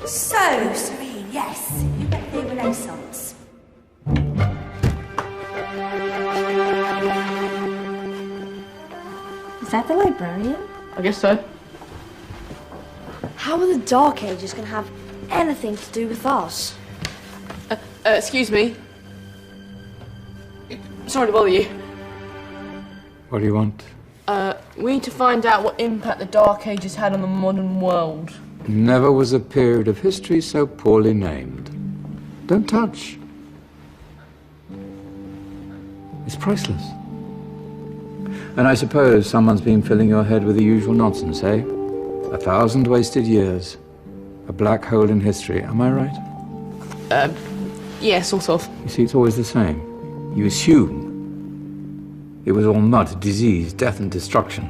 So, Serene, yes, you met the Renaissance. Is that the librarian? I guess so. How are the Dark Ages going to have anything to do with us? Excuse me. Sorry to bother you. What do you want? We need to find out what impact the Dark Ages had on the modern world. Never was a period of history so poorly named. Don't touch. It's priceless. And I suppose someone's been filling your head with the usual nonsense, eh? 1,000 wasted years. A black hole in history, am I right? Yeah, sort of. You see, it's always the same. You assume it was all mud, disease, death and destruction,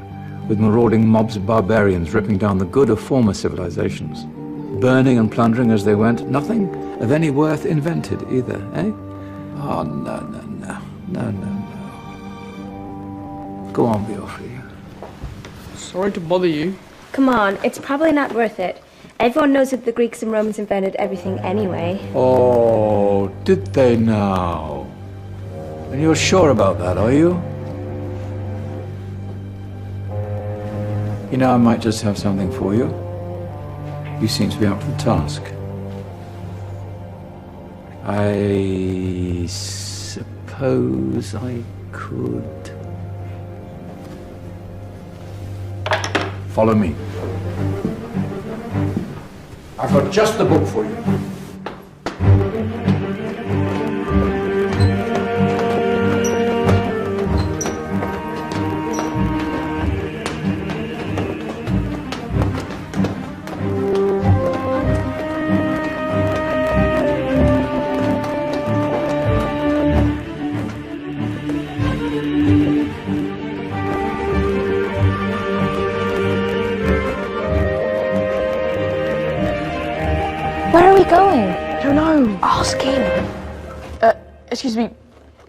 with marauding mobs of barbarians ripping down the good of former civilizations, burning and plundering as they went. Nothing of any worth invented either, eh? Oh, no. Go on, Beofrey. Sorry to bother you. Come on, it's probably not worth it. Everyone knows that the Greeks and Romans invented everything anyway. Oh, did they now? And you're sure about that, are you? You know, I might just have something for you. You seem to be up for the task. I suppose I could... Follow me. I've got just the book for you. Where are we going? I don't know. Ask him. Excuse me.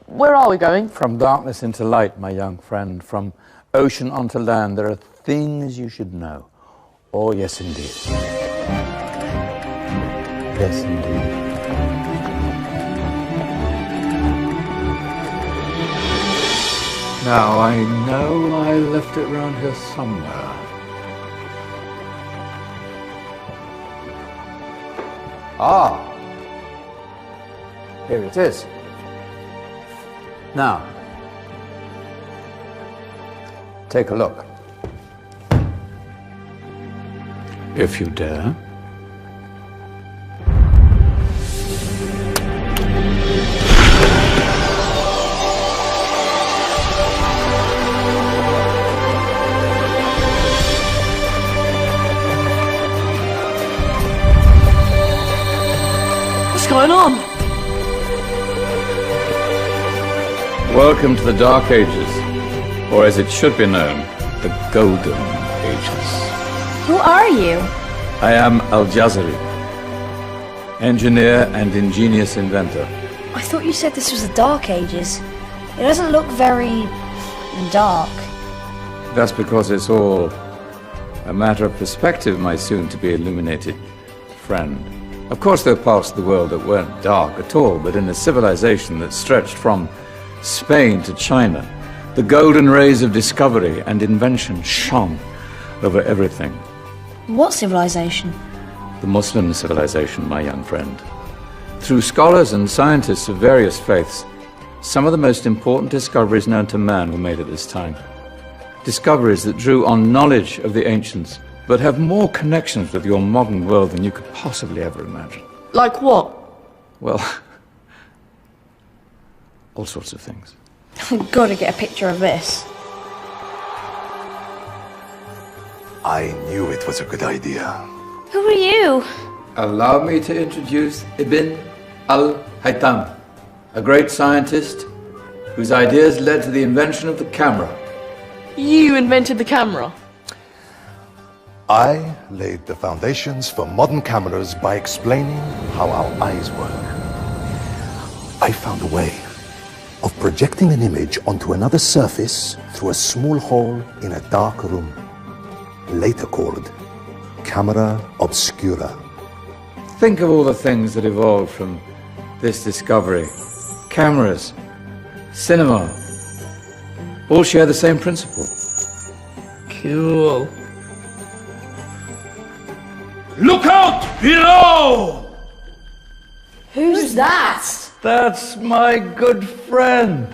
Where are we going? From darkness into light, my young friend. From ocean onto land, there are things you should know. Oh, yes, indeed. Yes, indeed. Now, I know I left it round here somewhere. Ah, here it is. Now, take a look. If you dare. What's going on? Welcome to the Dark Ages, or as it should be known, the Golden Ages. Who are you? I am Al-Jazari, engineer and ingenious inventor. I thought you said this was the Dark Ages. It doesn't look very... dark. That's because it's all a matter of perspective, my soon-to-be illuminated friend. Of course, there are parts of the world that weren't dark at all, but in a civilization that stretched from Spain to China, the golden rays of discovery and invention shone over everything. What civilization? The Muslim civilization, my young friend. Through scholars and scientists of various faiths, some of the most important discoveries known to man were made at this time. Discoveries that drew on knowledge of the ancients, but have more connections with your modern world than you could possibly ever imagine. Like what? Well, all sorts of things. I've got to get a picture of this. I knew it was a good idea. Who are you? Allow me to introduce Ibn al-Haytham, a great scientist whose ideas led to the invention of the camera. You invented the camera? I laid the foundations for modern cameras by explaining how our eyes work. I found a way of projecting an image onto another surface through a small hole in a dark room, later called camera obscura. Think of all the things that evolved from this discovery. Cameras, cinema, all share the same principle. Cool. Look out below! Who's that? That's my good friend,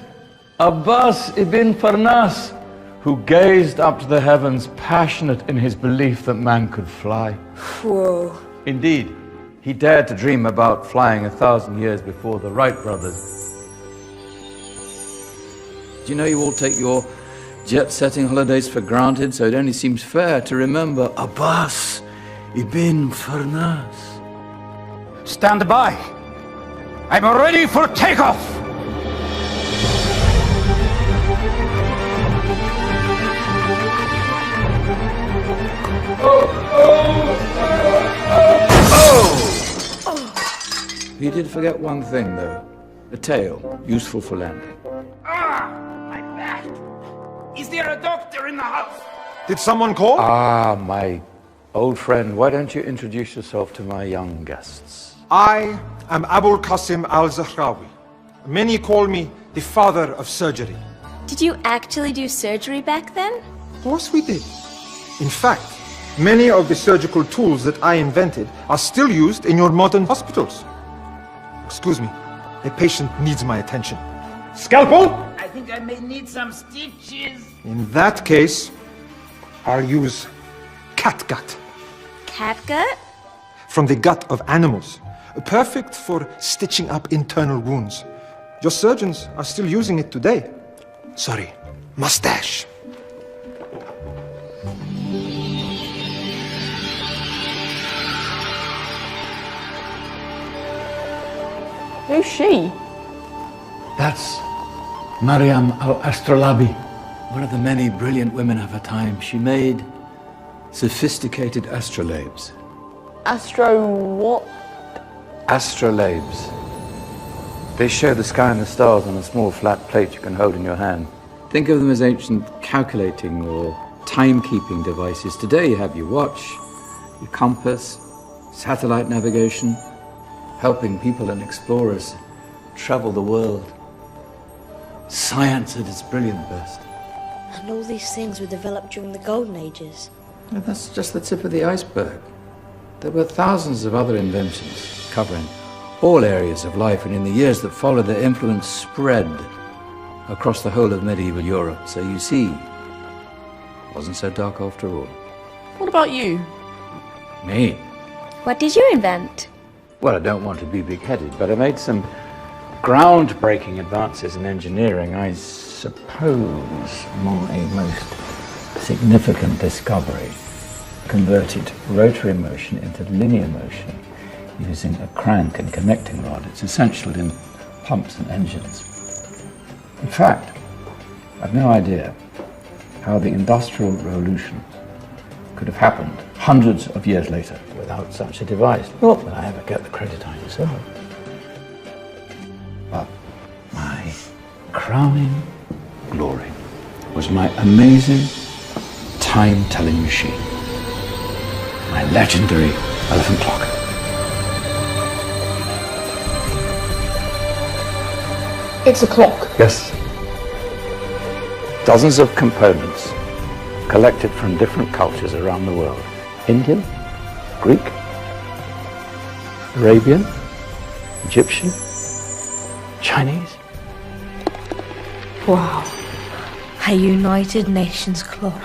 Abbas ibn Farnas, who gazed up to the heavens, passionate in his belief that man could fly. Whoa. Indeed, he dared to dream about flying 1,000 years before the Wright brothers. Do you know you all take your jet-setting holidays for granted, so it only seems fair to remember Abbas ibn Farnas. Stand by. I'm ready for takeoff. He did forget one thing, though. A tail, useful for landing. My back. Is there a doctor in the house? Did someone call? Ah, my old friend, why don't you introduce yourself to my young guests? I am Abul Qasim al-Zahrawi. Many call me the father of surgery. Did you actually do surgery back then? Of course we did. In fact, many of the surgical tools that I invented are still used in your modern hospitals. Excuse me, a patient needs my attention. Scalpel? I think I may need some stitches. In that case, I'll use catgut. Catgut? From the gut of animals. Perfect for stitching up internal wounds. Your surgeons are still using it today. Sorry, mustache. Who's she? That's Maryam al-Astrolabi, one of the many brilliant women of her time. She made sophisticated astrolabes. Astro what? Astrolabes. They show the sky and the stars on a small flat plate you can hold in your hand. Think of them as ancient calculating or timekeeping devices. Today you have your watch, your compass, satellite navigation, helping people and explorers travel the world. Science at its brilliant best. And all these things were developed during the Golden Ages. And that's just the tip of the iceberg. There were thousands of other inventions covering all areas of life, and in the years that followed, their influence spread across the whole of medieval Europe. So you see, it wasn't so dark after all. What about you? Me? What did you invent? Well, I don't want to be big-headed, but I made some groundbreaking advances in engineering. I suppose my most significant discovery converted rotary motion into linear motion using a crank and connecting rod. It's essential in pumps and engines. In fact, I've no idea how the Industrial Revolution could have happened hundreds of years later without such a device. Not that I ever get the credit I deserve. But my crowning glory was my amazing time-telling machine. My legendary elephant clock. It's a clock. Yes. Dozens of components collected from different cultures around the world. Indian, Greek, Arabian, Egyptian, Chinese. Wow. A United Nations clock.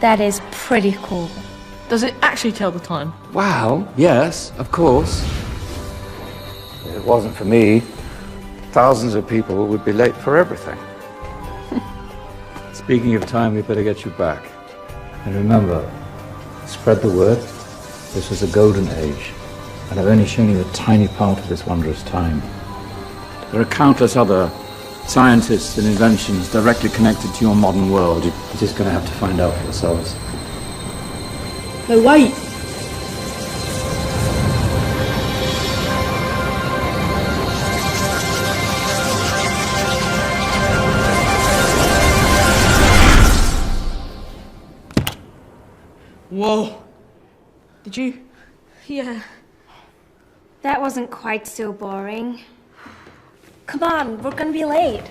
That is pretty cool. Does it actually tell the time? Wow, yes, of course. If it wasn't for me, thousands of people would be late for everything. Speaking of time, we better get you back. And remember, spread the word. This was a golden age, and I've only shown you a tiny part of this wondrous time. There are countless other scientists and inventions directly connected to your modern world. You're just going to have to find out for yourselves. No, wait. Whoa. Did you? Yeah. That wasn't quite so boring. Come on, we're gonna be late.